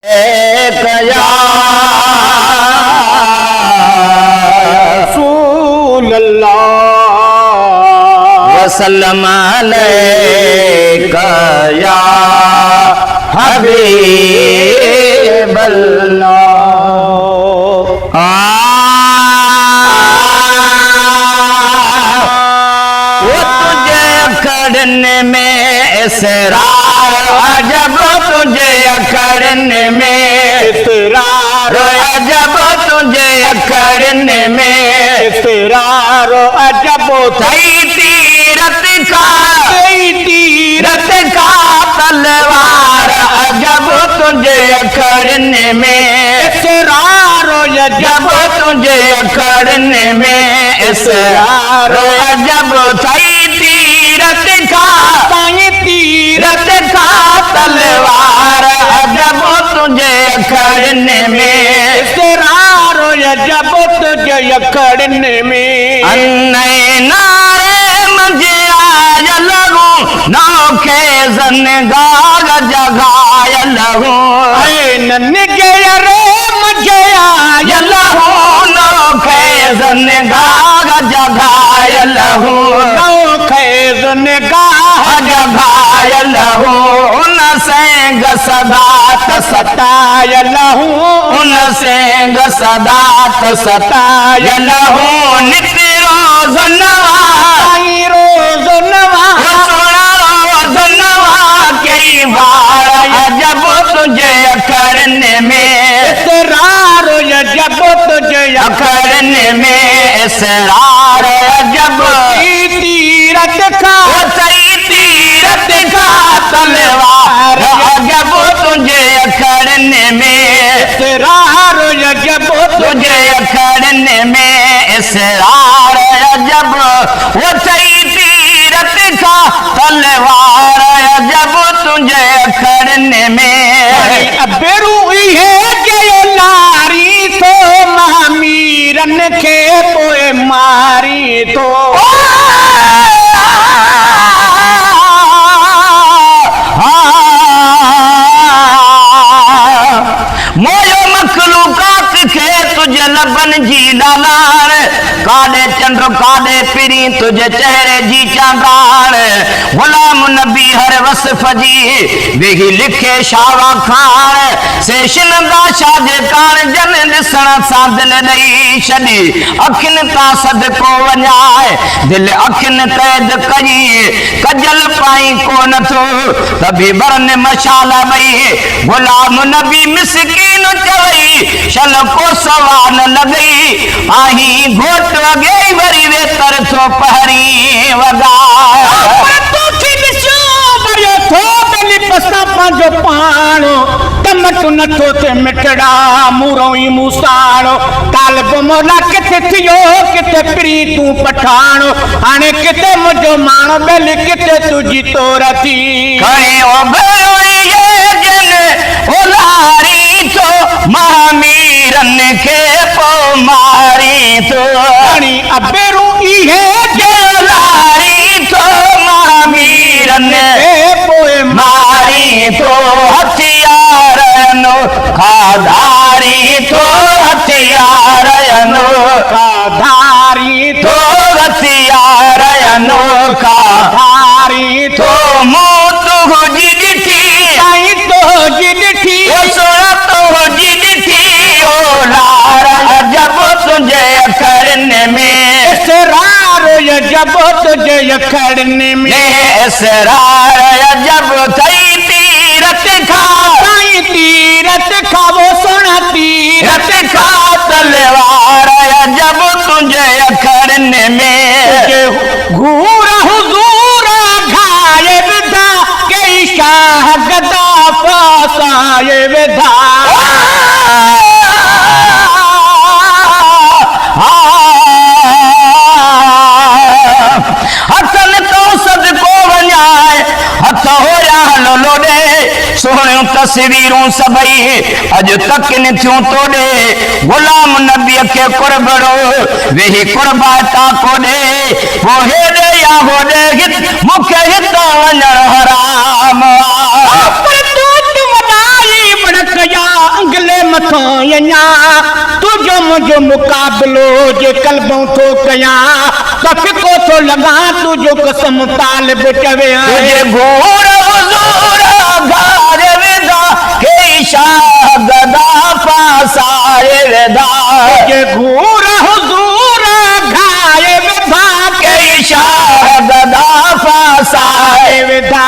या रसूल अल्लाह वसल्लम अलैका या हबीब अल्लाह। वो तुझे करने में इसरार अजब, तुझे करने में इसरार अजब, तुझे करने में इसरार अजब। सही तीरथ का तलवार अजब, तुझे करने में इसरार अजब, तुझे करने में इसरार अजब। सही तीरथ का तलवार अजब, तुझे करने में इसरार अजब, तुझे करने में। अन्ने नारे मुझे आय लगूं, नौखे जन गाग जगाय लगूं। नन्हे के रे मुझे आय लगूं, नौखे जन गाग जगाय लगूं। नौखे जन गाग जगाय लगूं। उन सेंग सदात सताय लहूं, उन सेंग सदात सताय लहूं। नित्य रोज नवा रोज नवा रोज नवा कई बार अजब, तुझे करने में इसरार अजब, तुझे करने में इसरार अजब। तीरथ का सही तीरथ का तलवार अजब, तुझे करने में इसरार अजब, तुझे करने में इसरार अजब। वो सही तीरथ का तलवार अजब, तुझे करने में। अबेरू है के लारी तो महामीरन के पोए मारी तो। मोयो मखलूकात के तुझे लबन जी लालार, काले चंद्र काले पिरी तुझे चेहरे जी चांगार। गुलाम नबी हर वसफ जी वेही लिखे शावा खान, सेशन दा शाजे कान जन दिसण सां दिल ॾेई छॾी। अखिन तां सदको वञाए दिल अखिन कैद कई, कजल पाई कोन थो तभी बरन मशाला वई। गुलाम नबी मिसकीन चवई शल को सवाल लगई, आही घोट वगे वरी वे तर थो पहरी वगा। पंहिंजो पाणो टमट नथो थे मिठड़ा मूरो ई मूसाणो। तालिब मौला किथे थियो किथे प्री तूं पठाणो, हाणे किथे मुंहिंजो माण्हू बेल किथे तुंहिंजी तोर थी। खयो भयो ये जन ओलारी तो महामीरन खे पो मारी तो। खणी अबेरू इहे जलारी तो महामीरन खे पोए मारी तो। हथियार खाधारी तो हथियार खाधारी तो हथियार खाधारी तो। मुँह तो जी ॾिठी साईं तो जी ॾिठी सोना तो जी ॾिठी। ओ लार अजब, तुझे करने में इसरार अजब, तुझे करने में इसरार अजब। सही तीरथ का तीरथ का वो सोना तीरथ का तलवार अजब, तुझे करने में। घूर हुजूर घाये विधा कई शाह गदा फसाए विधा। हसन तो सदको वञाए हथ होया लोॾे, सोहणियूं तस्वीरूं सभई अॼु तक न थियूं तोड़े। गुलाम नबीअ खे कुरबड़ो वेही कुर्बाता कोॾे, वो हेॾे या होॾे मूंखे हितां वञणु हराम। पर तूं वॾाई बड़क या मथो यञा तुझो मुझो मुकाबलो जे कल्बों थो कया त फिको थो लगा तुझो कसम तालिब चवे तुझे घूर हुजूर घार वेदा के शाह गदा फासारे वेदा तुझे घूर हुजूर घाए विधा के शाह गदा फासारे विधा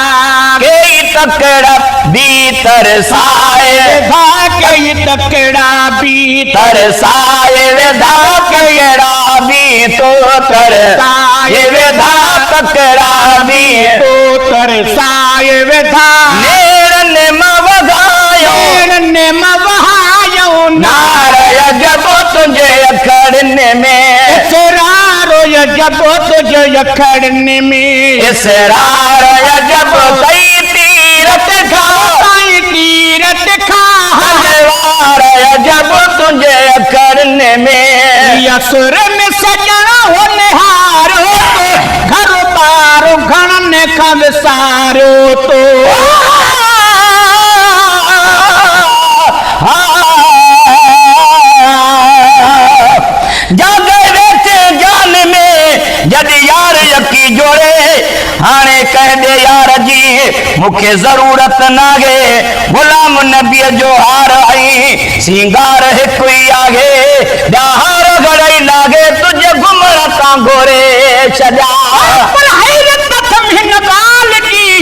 के तकड़ा भीतर साए विधा के तकड़ा भीतर तरसाए वेदा तकड़ा भी तो तरसाए वेदा तकड़ा भी तो तरसाए विधा नेरन मवगायो ने मवहायो नारय जब तुझे अखड़ने में इसरारो जब तुझे अखड़ने में इसरार जब कई तीरथ खा तीरथ खा हजवार जब तुझे अखड़ने में यसुर में सजना हो निहारो तो घर तारो घन का विसारो तो जान में जद यार यकी जोड़े हाणे कह दे यार जी मुखे जरूरत नागे गुलाम नबी जो हार आई सिंगार हिकु ही आगे हार घड़ई लागे तुझे घुमण तां घोरे छॾा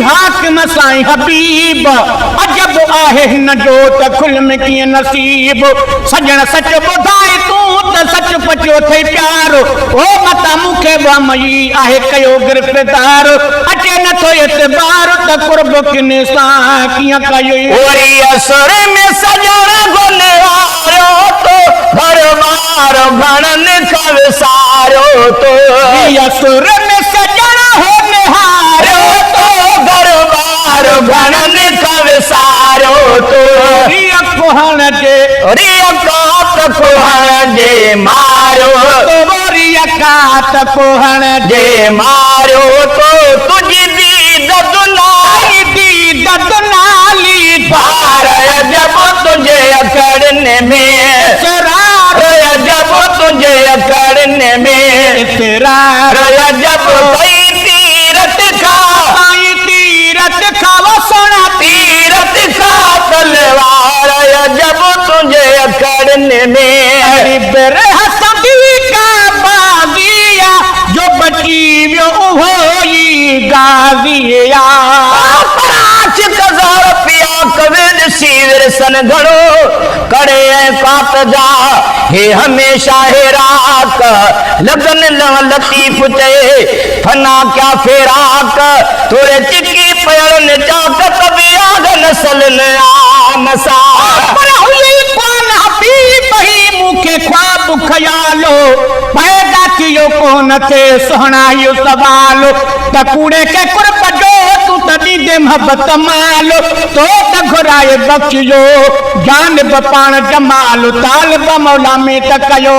हाकिम साईं हबीब अजब आहे हिन जो त खुल में कीअं नसीब सजण सच ॿुधाए तूं त सच पचो थई प्यारो ओ मता मूंखे मई आहे कयो गिरफ़्तार अचे नथो एतबार त कुर्ब किने सां कीअं कयो ओरी असुर में सजण गुने वारो तो घरवार घणनि खां विसारो तो असुर में सजण हो निहारो तो घरवार घणनि खां विसारो तो रिया कोहण जे रिया कात कोहण जे मारो तो रिया कात कोहण जे मारो तो तुझी दीद दुनाई दीद दुनाली बार जब तुझे अकड़ने में सरार जब तुझे अकड़ने में सरार जब कई तीरथ खा तीरथ खावा सोना तीरथ खा तलवार जब तुझे अकड़ने में बेरहसदी का बागिया जो बची वियो उहो ई गाजिया पराच कज़ार पिया कविद सीवर सन घड़ो करे कात जा हे हमेशा हे रात लगन लतीफ चे फना क्या फेराक थोड़े चिकी पयल ने जाक तभी आग नसल ने आमसा पर हुई कौन हबीब ही मुखे ख्वाब खयालो पैदा कियो कौन थे सोहनायो सवालो तकूड़े के कुर्ब जो तू तदी दे मोहब्बत मालो तो घुराए बख्शियो जान बपान जमाल तालिब मौला में तकयो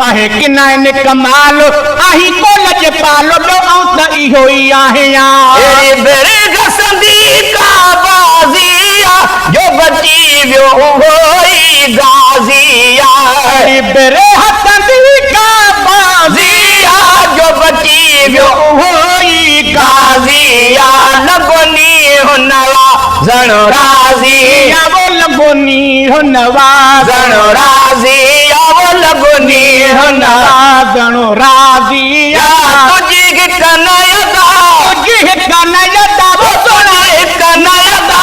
आहे किनाइन कमाल आही कोलज पालो लो औ त इहो ई आहे ए बेरे गसंदी का बाजिया जो बची वियो होई गाजिया बेरे हसंदी का बाजिया जो बची वियो होई गाजिया लगनी हुनवा जण राजिया वो लगोनी हो नवाजण राजिया वो लगनी हुनवा जण राजिया तुझी कनयदा तुझी कनयदा वो सोना कनयदा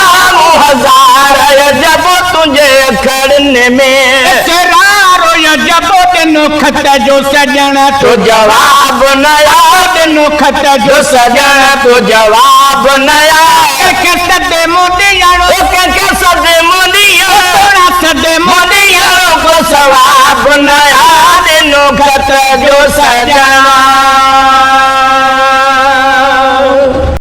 हजार जब तुझे अखड़ने में सरारो जब तेनो खत जो सजण तो जवाब नया तेनो खत जो सजण तो जवाब नया के सदे मोदियाणो के सदे मोदिया तोड़ा सदे मोदिया को सवाब नया तेनो खत जो सजण